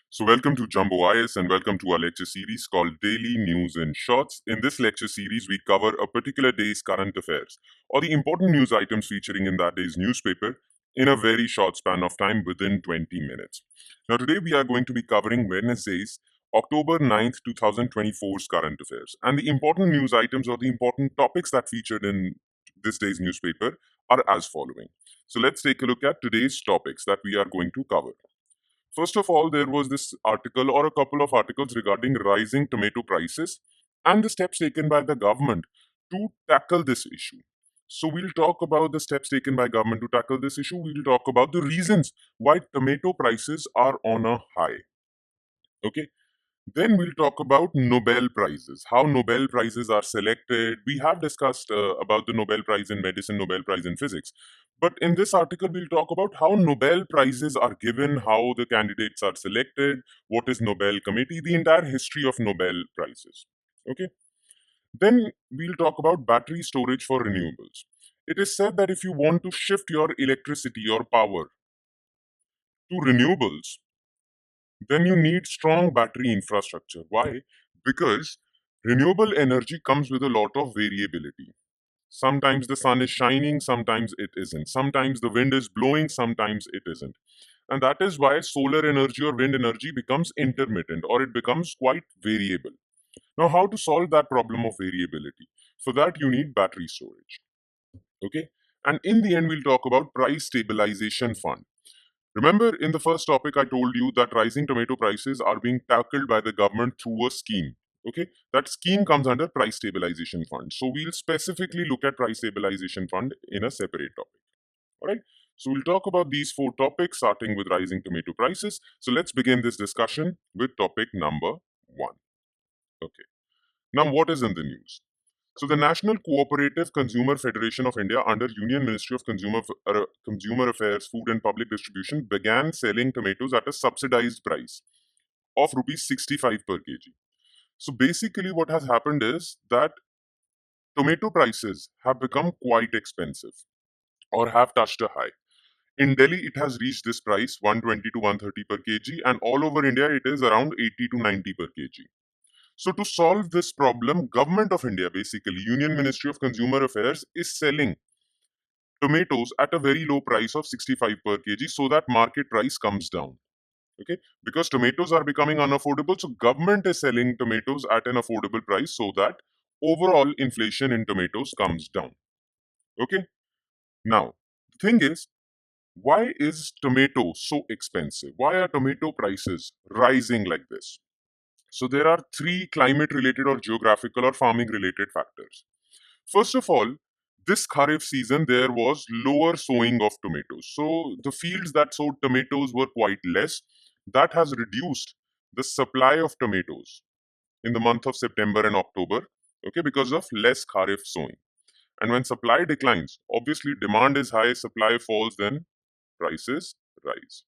So, welcome to Jumbo IS and welcome to our lecture series called Daily News in Shorts. In this lecture series, we cover a particular day's current affairs or the important news items featuring in that day's newspaper in a very short span of time within 20 minutes. Now, today we are going to be covering Wednesday's October 9th, 2024's current affairs. And the important news items or the important topics that featured in this day's newspaper are as following. So, let's take a look at today's topics that we are going to cover. First of all, there was this article or a couple of articles regarding rising tomato prices and the steps taken by the government to tackle this issue. So we'll talk about the steps taken by government to tackle this issue. We'll talk about the reasons why tomato prices are on a high. Okay. Then we'll talk about Nobel Prizes, how Nobel Prizes are selected. We have discussed about the Nobel Prize in Medicine, Nobel Prize in Physics. But in this article, we'll talk about how Nobel Prizes are given, how the candidates are selected, what is Nobel Committee, the entire history of Nobel Prizes. Okay. Then we'll talk about battery storage for renewables. It is said that if you want to shift your electricity or power to renewables, then you need strong battery infrastructure. Why? Because renewable energy comes with a lot of variability. Sometimes the sun is shining, sometimes it isn't. Sometimes the wind is blowing, sometimes it isn't. And that is why solar energy or wind energy becomes intermittent or it becomes quite variable. Now, how to solve that problem of variability? For that, you need battery storage. Okay? And in the end, we'll talk about price stabilization fund. Remember, in the first topic, I told you that rising tomato prices are being tackled by the government through a scheme. Okay, that scheme comes under price stabilization fund. So we'll specifically look at price stabilization fund in a separate topic. All right. So we'll talk about these four topics, starting with rising tomato prices. So let's begin this discussion with topic number one. Okay. Now, what is in the news? So, the National Cooperative Consumer Federation of India, under Union Ministry of Consumer Affairs, Food and Public Distribution, began selling tomatoes at a subsidized price of rupees 65 per kg. So, basically, what has happened is that tomato prices have become quite expensive or have touched a high. In Delhi, it has reached this price 120 to 130 per kg, and all over India, it is around 80 to 90 per kg. So to solve this problem, Government of India, basically Union Ministry of Consumer Affairs, is selling tomatoes at a very low price of 65 per kg so that market price comes down. Okay, because tomatoes are becoming unaffordable, so government is selling tomatoes at an affordable price so that overall inflation in tomatoes comes down. Okay, now the thing is, why is tomato so expensive? Why are tomato prices rising like this? So there are three climate related or geographical or farming related factors. First of all, this Kharif season there was lower sowing of tomatoes. So the fields that sowed tomatoes were quite less. That has reduced the supply of tomatoes in the month of September and October, okay, because of less Kharif sowing. And when supply declines, obviously demand is high, supply falls, then prices rise.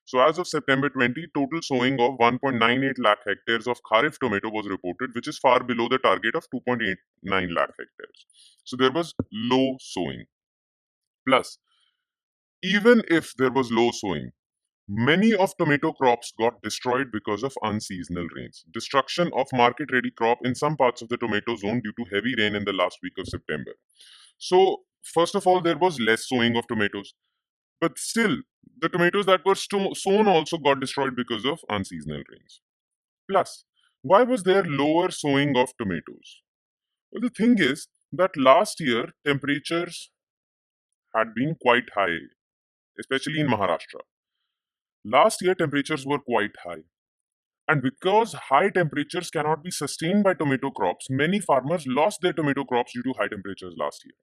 So as of September 20, total sowing of 1.98 lakh hectares of Kharif tomato was reported, which is far below the target of 2.89 lakh hectares. So there was low sowing. Plus, even if there was low sowing, many of tomato crops got destroyed because of unseasonal rains. Destruction of market-ready crop in some parts of the tomato zone due to heavy rain in the last week of September. So, first of all, there was less sowing of tomatoes. But still, the tomatoes that were sown also got destroyed because of unseasonal rains. Plus, why was there lower sowing of tomatoes? Well, the thing is that last year temperatures had been quite high, especially in Maharashtra. Last year temperatures were quite high. And because high temperatures cannot be sustained by tomato crops, many farmers lost their tomato crops due to high temperatures last year.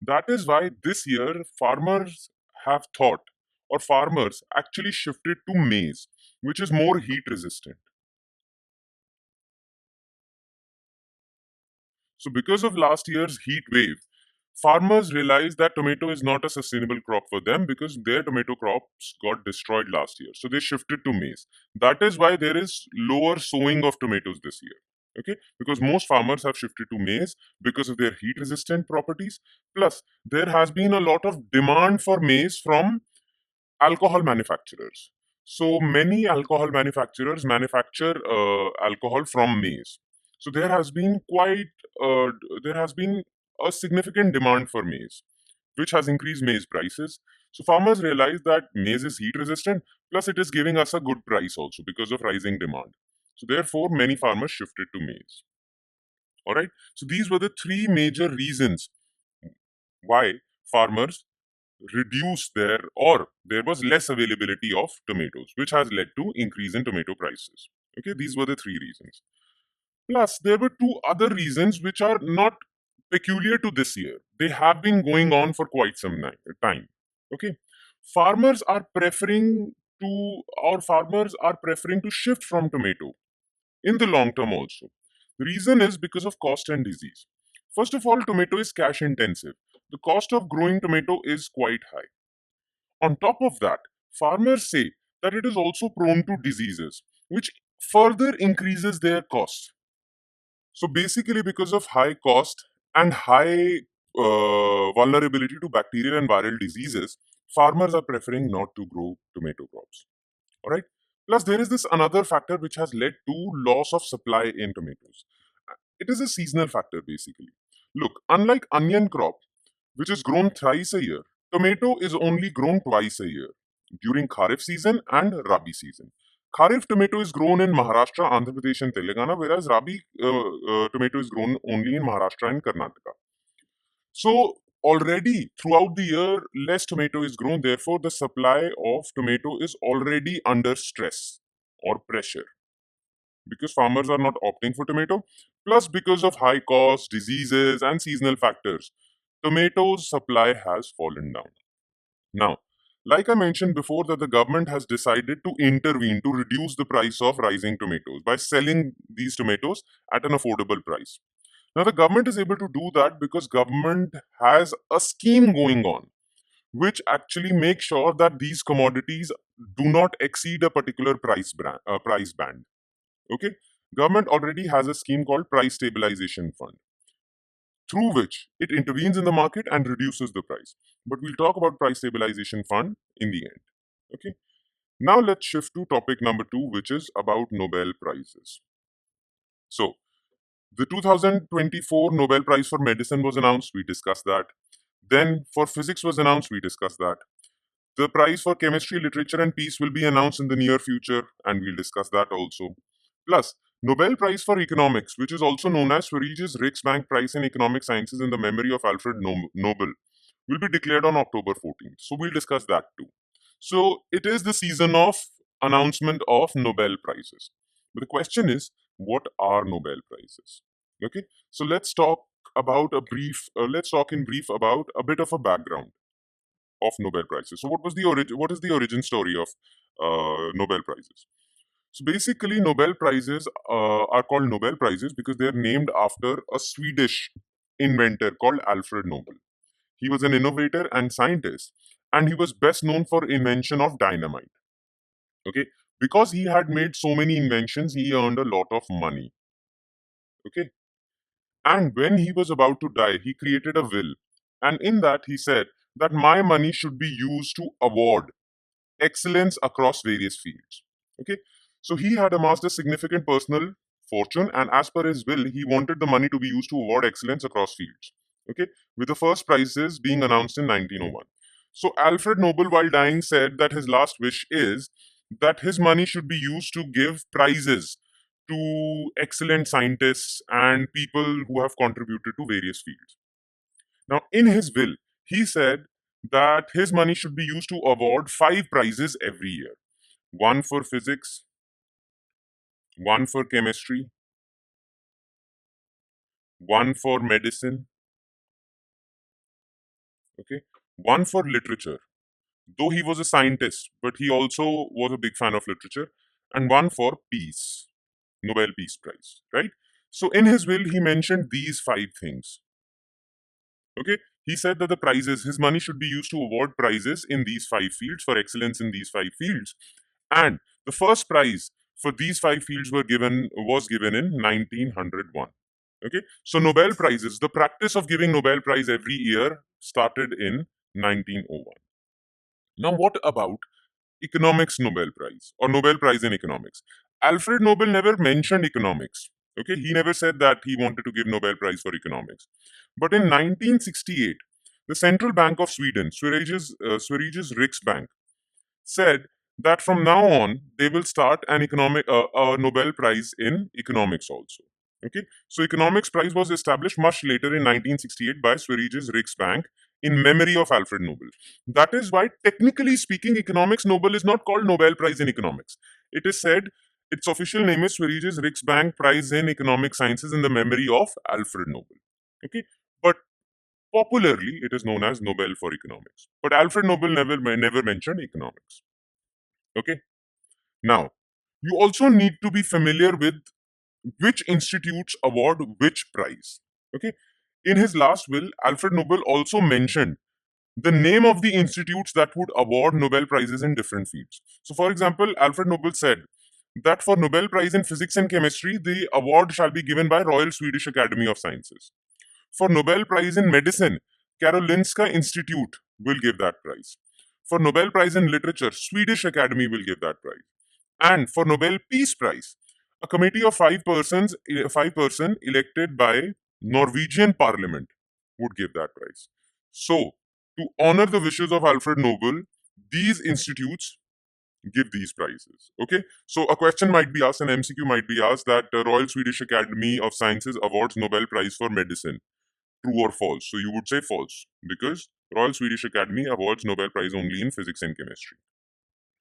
That is why this year farmers have thought, or farmers actually shifted to maize, which is more heat resistant. So, because of last year's heat wave, farmers realized that tomato is not a sustainable crop for them because their tomato crops got destroyed last year. So, they shifted to maize. That is why there is lower sowing of tomatoes this year. Okay, because most farmers have shifted to maize because of their heat resistant properties. Plus, there has been a lot of demand for maize from alcohol manufacturers. So many alcohol manufacturers manufacture alcohol from maize. So uh, there has been a significant demand for maize, which has increased maize prices. So farmers realize that maize is heat resistant, plus it is giving us a good price also because of rising demand. So therefore, many farmers shifted to maize. All right. So these were the three major reasons why farmers reduced their or there was less availability of tomatoes, which has led to increase in tomato prices. Okay, these were the three reasons. Plus, there were two other reasons which are not peculiar to this year. They have been going on for quite some time. Okay, farmers are preferring farmers are preferring to shift from tomato in the long term also. The reason is because of cost and disease. First of all, tomato is cash intensive. The cost of growing tomato is quite high. On top of that, farmers say that it is also prone to diseases, which further increases their cost. So basically, because of high cost and high vulnerability to bacterial and viral diseases, farmers are preferring not to grow tomato crops. All right. Plus, there is this another factor which has led to loss of supply in tomatoes. It is a seasonal factor basically. Look, unlike onion crop, which is grown thrice a year, tomato is only grown twice a year during Kharif season and Rabi season. Kharif tomato is grown in Maharashtra, Andhra Pradesh, and Telangana, whereas Rabi tomato is grown only in Maharashtra and Karnataka. So, already throughout the year, less tomato is grown, therefore, the supply of tomato is already under stress or pressure because farmers are not opting for tomato. Plus, because of high cost, diseases, and seasonal factors, tomatoes supply has fallen down. Now, like I mentioned before, that the government has decided to intervene to reduce the price of rising tomatoes by selling these tomatoes at an affordable price. Now, the government is able to do that because government has a scheme going on which actually makes sure that these commodities do not exceed a particular price band. Okay, government already has a scheme called Price Stabilization Fund, through which it intervenes in the market and reduces the price. But we'll talk about Price Stabilization Fund in the end. Okay. Now let's shift to topic number two, which is about Nobel Prizes. So, the 2024 Nobel Prize for Medicine was announced. We discussed that. Then, for Physics was announced. We discussed that. The prize for chemistry, literature, and peace will be announced in the near future, and we'll discuss that also. Plus, Nobel Prize for Economics, which is also known as Sweriges Riksbank Prize in Economic Sciences in the memory of Alfred Nobel, will be declared on October 14th. So we'll discuss that too. So it is the season of announcement of Nobel Prizes. But the question is, what are Nobel Prizes? Okay, so let's talk in brief about a bit of a background of Nobel Prizes. So, what is the origin story of Nobel Prizes? So, basically, Nobel Prizes are called Nobel Prizes because they are named after a Swedish inventor called Alfred Nobel. He was an innovator and scientist, and he was best known for invention of dynamite. Okay, because he had made so many inventions, he earned a lot of money. Okay, and when he was about to die, he created a will, and in that he said that my money should be used to award excellence across various fields. Okay, so he had amassed a significant personal fortune, and as per his will, he wanted the money to be used to award excellence across fields. Okay, with the first prizes being announced in 1901. So Alfred Nobel, while dying, said that his last wish is that his money should be used to give prizes to excellent scientists and people who have contributed to various fields. Now, in his will, he said that his money should be used to award five prizes every year: one for physics, one for chemistry, one for medicine, okay, one for literature, though he was a scientist, but he also was a big fan of literature, and one for peace, Nobel Peace Prize, right? So, in his will, he mentioned these five things. Okay, he said that the prizes, his money should be used to award prizes in these five fields for excellence in these five fields. And the first prize for these five fields was given in 1901. Okay, so Nobel Prizes, the practice of giving Nobel Prize every year started in 1901. Now, what about economics Nobel Prize or Nobel Prize in economics. Alfred Nobel never mentioned economics. Okay, he never said that he wanted to give Nobel Prize for economics. But in 1968, the Central Bank of Sweden, Sveriges Riksbank, said that from now on they will start a Nobel Prize in economics also. Okay, so economics prize was established much later in 1968 by Sveriges Riksbank in memory of Alfred Nobel. That is why, technically speaking, economics Nobel is not called Nobel Prize in economics. It is said its official name is Sveriges Riksbank Prize in Economic Sciences in the memory of Alfred Nobel. Okay, but popularly it is known as Nobel for economics. But Alfred Nobel never mentioned economics. Okay. Now, you also need to be familiar with which institutes award which prize. Okay. In his last will, Alfred Nobel also mentioned the name of the institutes that would award Nobel Prizes in different fields. So, for example, Alfred Nobel said that for Nobel Prize in Physics and Chemistry, the award shall be given by Royal Swedish Academy of Sciences. For Nobel Prize in Medicine, Karolinska Institute will give that prize. For Nobel Prize in Literature, Swedish Academy will give that prize. And for Nobel Peace Prize, a committee of five person elected by Norwegian Parliament would give that prize. So, to honor the wishes of Alfred Nobel, these institutes give these prizes. Okay, so a question might be asked, an MCQ might be asked that Royal Swedish Academy of Sciences awards Nobel Prize for Medicine. True or false? So you would say false because Royal Swedish Academy awards Nobel Prize only in physics and chemistry.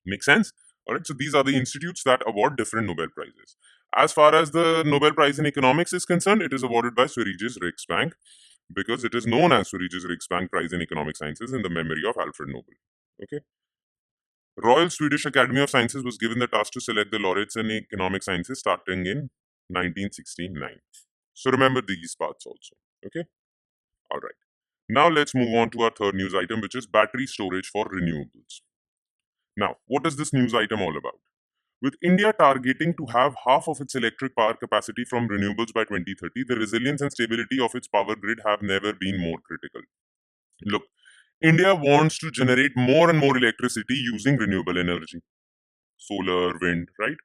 Make sense? All right. So these are the institutes that award different Nobel Prizes. As far as the Nobel Prize in economics is concerned, it is awarded by Sveriges Riksbank because it is known as Sveriges Riksbank Prize in Economic Sciences in the memory of Alfred Nobel. Okay. Royal Swedish Academy of Sciences was given the task to select the laureates in economic sciences starting in 1969. So remember these parts also. Okay. All right. Now let's move on to our third news item, which is battery storage for renewables. Now, what is this news item all about? With India targeting to have half of its electric power capacity from renewables by 2030, the resilience and stability of its power grid have never been more critical. Look, India wants to generate more and more electricity using renewable energy, solar, wind, right?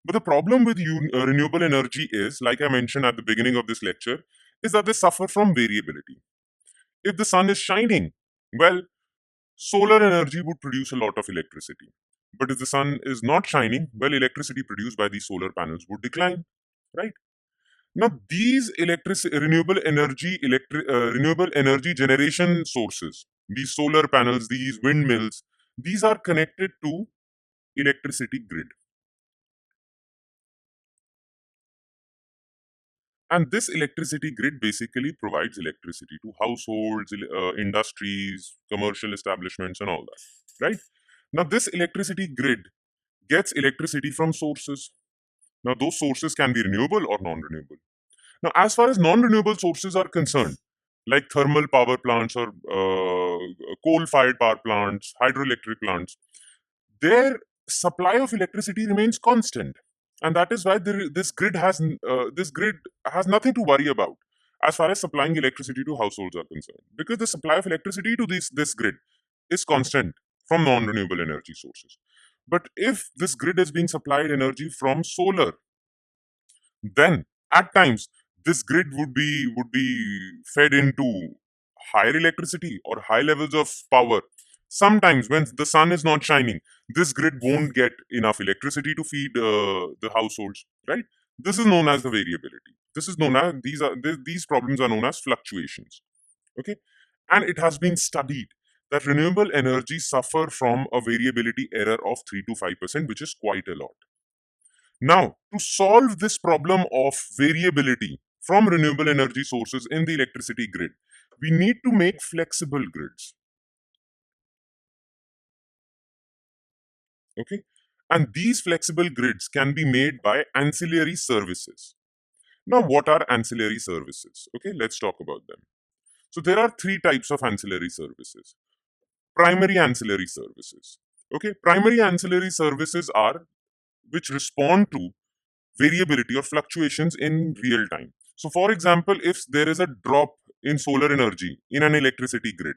But the problem with renewable energy is, like I mentioned at the beginning of this lecture, is that they suffer from variability. If the sun is shining, well, solar energy would produce a lot of electricity. But if the sun is not shining, well, electricity produced by these solar panels would decline, right? Now, these renewable energy generation sources, these solar panels, these windmills, these are connected to electricity grid. And this electricity grid basically provides electricity to households, industries, commercial establishments, and all that, right? Now, this electricity grid gets electricity from sources. Now, those sources can be renewable or non renewable. Now, as far as non renewable sources are concerned, like thermal power plants or coal fired power plants, hydroelectric plants, their supply of electricity remains constant. And that is why this grid has nothing to worry about as far as supplying electricity to households are concerned, because the supply of electricity to this grid is constant from non renewable energy sources. But if this grid is being supplied energy from solar, then at times this grid would be fed into higher electricity or high levels of power. Sometimes when the sun is not shining, this grid won't get enough electricity to feed the households, right? This is known as the variability. This is known as these problems are known as fluctuations. Okay, and it has been studied that renewable energy suffer from a variability error of 3 to 5%, which is quite a lot. Now, to solve this problem of variability from renewable energy sources in the electricity grid, we need to make flexible grids. Okay? And these flexible grids can be made by ancillary services. Now, what are ancillary services? Okay, let's talk about them. So, there are three types of ancillary services. Primary ancillary services. Okay, primary ancillary services are which respond to variability or fluctuations in real time. So, for example, if there is a drop in solar energy in an electricity grid,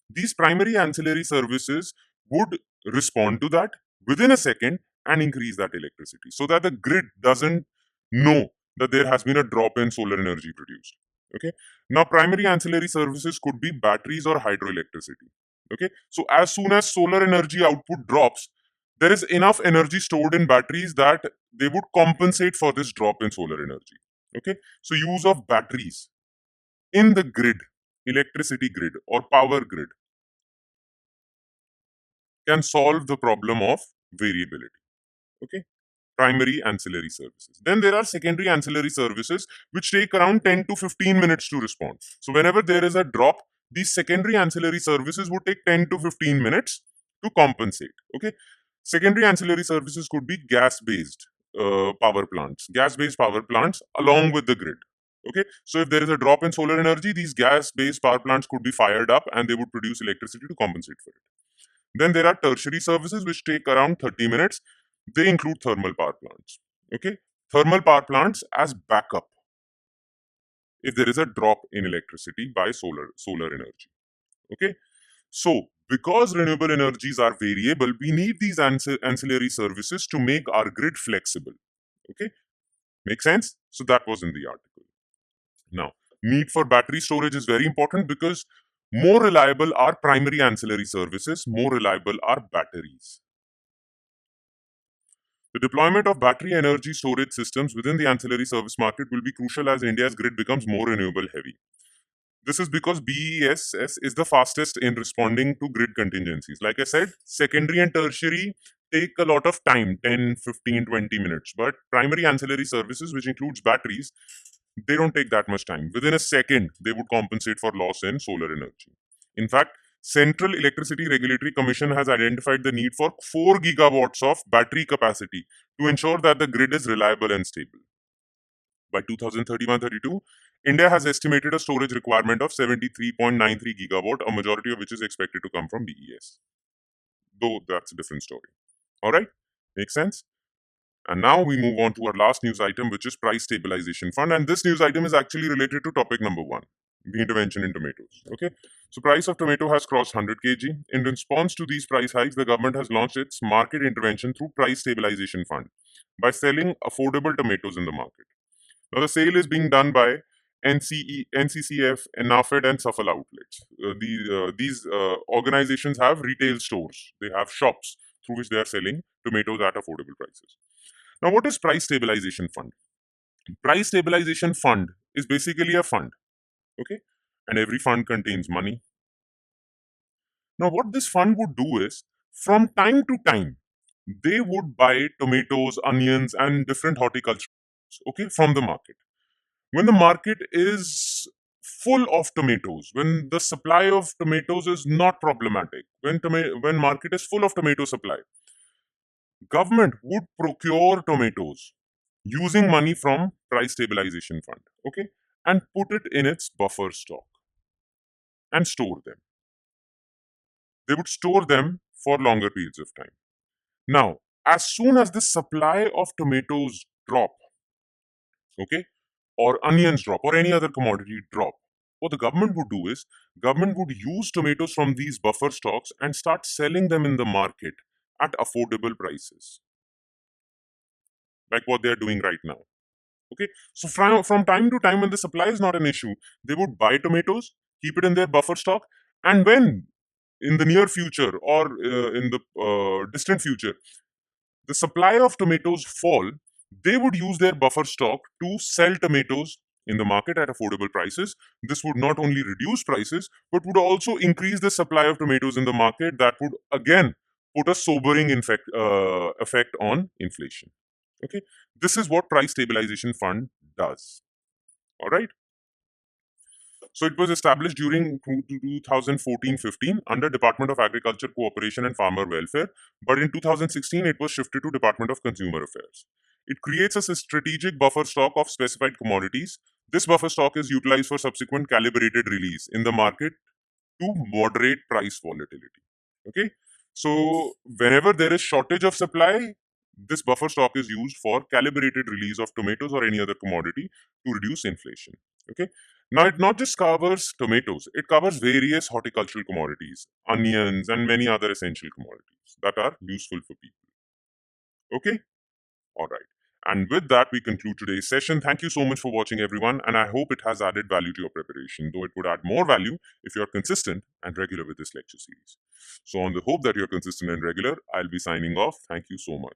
these primary ancillary services would respond to that within a second and increase that electricity so that the grid doesn't know that there has been a drop in solar energy produced. Okay. Now, primary ancillary services could be batteries or hydroelectricity. Okay. So, as soon as solar energy output drops, there is enough energy stored in batteries that they would compensate for this drop in solar energy. Okay. So, use of batteries in the grid, electricity grid or power grid, can solve the problem of variability. Okay. Primary ancillary services. Then there are secondary ancillary services which take around 10 to 15 minutes to respond. So whenever there is a drop, these secondary ancillary services would take 10 to 15 minutes to compensate. Okay. Secondary ancillary services could be gas-based gas-based power plants along with the grid. Okay. So if there is a drop in solar energy, these gas-based power plants could be fired up and they would produce electricity to compensate for it. Then there are tertiary services which take around 30 minutes. They include thermal power plants. Okay. Thermal power plants as backup if there is a drop in electricity by solar energy. Okay. So because renewable energies are variable, we need these ancillary services to make our grid flexible. Okay. Make sense? So that was in the article. Now, need for battery storage is very important because more reliable are primary ancillary services, more reliable are batteries. The deployment of battery energy storage systems within the ancillary service market will be crucial as India's grid becomes more renewable heavy. This is because BESS is the fastest in responding to grid contingencies. Like I said, secondary and tertiary take a lot of time, 10, 15, 20 minutes. But primary ancillary services, which includes batteries, they don't take that much time. Within a second, they would compensate for loss in solar energy. In fact, Central Electricity Regulatory Commission has identified the need for 4 gigawatts of battery capacity to ensure that the grid is reliable and stable. By 2031-32, India has estimated a storage requirement of 73.93 gigawatt, a majority of which is expected to come from BES. Though that's a different story. All right? Makes sense? And now we move on to our last news item, which is Price Stabilization Fund. And this news item is actually related to topic number 1, the intervention in tomatoes. Okay, so price of tomato has crossed 100 kg. In response to these price hikes, the government has launched its market intervention through Price Stabilization Fund by selling affordable tomatoes in the market. Now, the sale is being done by NCCF, NAFED, and Safal outlets. These organizations have retail stores. They have shops through which they are selling tomatoes at affordable prices. Now, what is Price Stabilization Fund? Price Stabilization Fund is basically a fund, okay? And every fund contains money. Now, what this fund would do is, from time to time, they would buy tomatoes, onions, and different horticulture, okay, from the market. When the market is full of tomatoes, when the supply of tomatoes is not problematic, when market is full of tomato supply, government would procure tomatoes using money from price stabilization fund, okay, and put it in its buffer stock and store them. They would store them for longer periods of time. Now, as soon as the supply of tomatoes drop, okay, or onions drop or any other commodity drop, what the government would do is government would use tomatoes from these buffer stocks and start selling them in the market at affordable prices, like what they are doing right now. Okay, so from time to time, when the supply is not an issue, they would buy tomatoes, keep it in their buffer stock, and when in the near future or in the distant future, the supply of tomatoes fall, they would use their buffer stock to sell tomatoes in the market at affordable prices. This would not only reduce prices, but would also increase the supply of tomatoes in the market. That would again put a sobering effect on inflation. Okay, this is what Price Stabilization Fund does. All right. So it was established during 2014-15 under Department of Agriculture, Cooperation and Farmer Welfare, but in 2016 it was shifted to Department of Consumer Affairs. It creates a strategic buffer stock of specified commodities. This buffer stock is utilized for subsequent calibrated release in the market to moderate price volatility. Okay, so whenever there is shortage of supply, this buffer stock is used for calibrated release of tomatoes or any other commodity to reduce inflation. Okay, now it not just covers tomatoes, it covers various horticultural commodities, onions, and many other essential commodities that are useful for people. Okay? All right. And with that, we conclude today's session. Thank you so much for watching, everyone. And I hope it has added value to your preparation, though it would add more value if you're consistent and regular with this lecture series. So, on the hope that you're consistent and regular, I'll be signing off. Thank you so much.